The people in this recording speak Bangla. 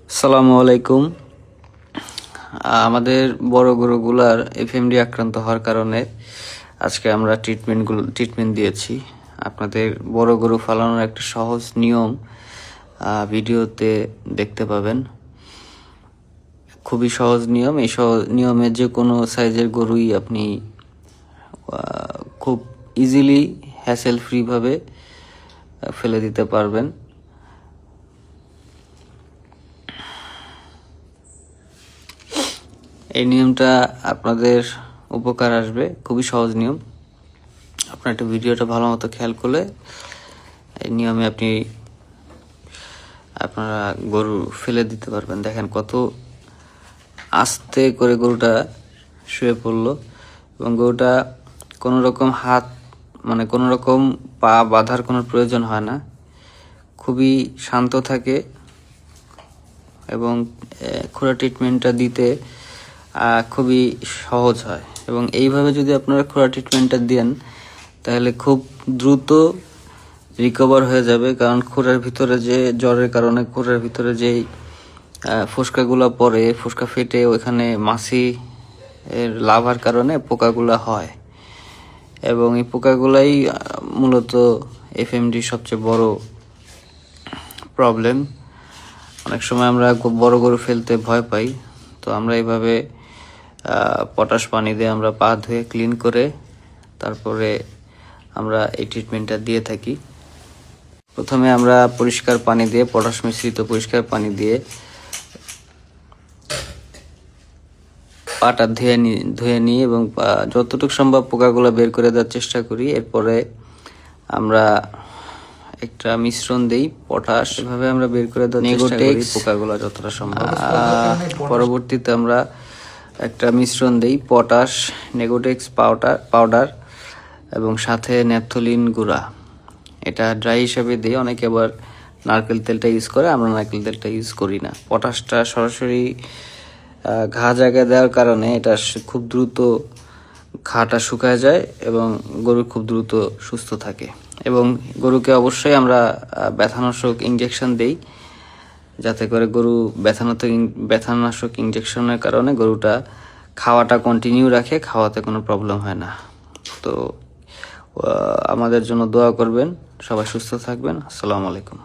আসসালামু আলাইকুম। আমাদের বড় গরুগুলার এফএমডি আক্রান্ত হওয়ার কারণে আজকে আমরা ট্রিটমেন্ট দিয়েছি। আপনাদের বড় গরু ফালানোর একটা সহজ নিয়ম ভিডিওতে দেখতে পাবেন। খুবই সহজ নিয়ম। এই সহজ নিয়মে যে কোনো সাইজের গরুই আপনি খুব ইজিলি হ্যাসেল ফ্রিভাবে ফেলে দিতে পারবেন। এই নিয়মটা আপনাদের উপকার আসবে, খুবই সহজ নিয়ম। আপনার একটা ভিডিওটা ভালো মতো খেয়াল করলে এই নিয়মে আপনারা গরু ফেলে দিতে পারবেন। দেখেন কত আস্তে করে গরুটা শুয়ে পড়লো এবং গরুটা কোনো রকম কোনো রকম পা বাঁধার কোনো প্রয়োজন হয় না, খুবই শান্ত থাকে এবং খুরা ট্রিটমেন্টটা দিতে খুবই সহজ হয়। এবং এইভাবে যদি আপনারা খুরা ট্রিটমেন্টটা দেন তাহলে খুব দ্রুত রিকভার হয়ে যাবে। কারণ খুরার ভিতরে যে জ্বরের কারণে খুরার ভিতরে যেই ফোসকাগুলো পড়ে, ফোসকা ফেটে ওইখানে মাছি এর লাভার কারণে পোকাগুলা হয় এবং এই পোকাগুলাই মূলত এফএমডি সবচেয়ে বড় প্রবলেম। অনেক সময় আমরা বড় গরু ফেলতে ভয় পাই, তো আমরা এইভাবে পটাশ পানি দিয়ে আমরা পা ধুয়ে ক্লিন করে তারপরে আমরা এই ট্রিটমেন্টটা দিয়ে থাকি। প্রথমে আমরা পরিষ্কার পানি দিয়ে, পটাশ মিশ্রিত পরিষ্কার পানি দিয়ে পাটা ধুয়ে নিই এবং যতটুকু সম্ভব পোকাগুলো বের করে দেওয়ার চেষ্টা করি। এরপরে আমরা একটা মিশ্রণ দেই পটাশ, এভাবে আমরা বের করে দেওয়ার চেষ্টা করি পোকাগুলো যতটা সম্ভব। পরবর্তীতে আমরা একটা মিশ্রণ দেই পটাশ, নেগোটেক্স পাউডার এবং সাথে ন্যাপথলিন গুঁড়া। এটা ড্রাই হিসাবে দিই। অনেকে আবার নারকেল তেলটা ইউজ করে, আমরা নারকেল তেলটা ইউজ করি না। পটাশটা সরাসরি ঘা জায়গায় দেওয়ার কারণে এটা খুব দ্রুত ঘাটা শুকায় যায় এবং গরু খুব দ্রুত সুস্থ থাকে। এবং গরুকে অবশ্যই আমরা ব্যথানাশক ইঞ্জেকশন দেই, যাতে করে গরু ব্যথানাশক ইঞ্জেকশনের কারণে গরুটা খাওয়াটা কন্টিনিউ রাখে, খাওয়াতে কোনো প্রবলেম হয় না। তো আমাদের জন্য দোয়া করবেন, সবাই সুস্থ থাকবেন। আসসালামু আলাইকুম।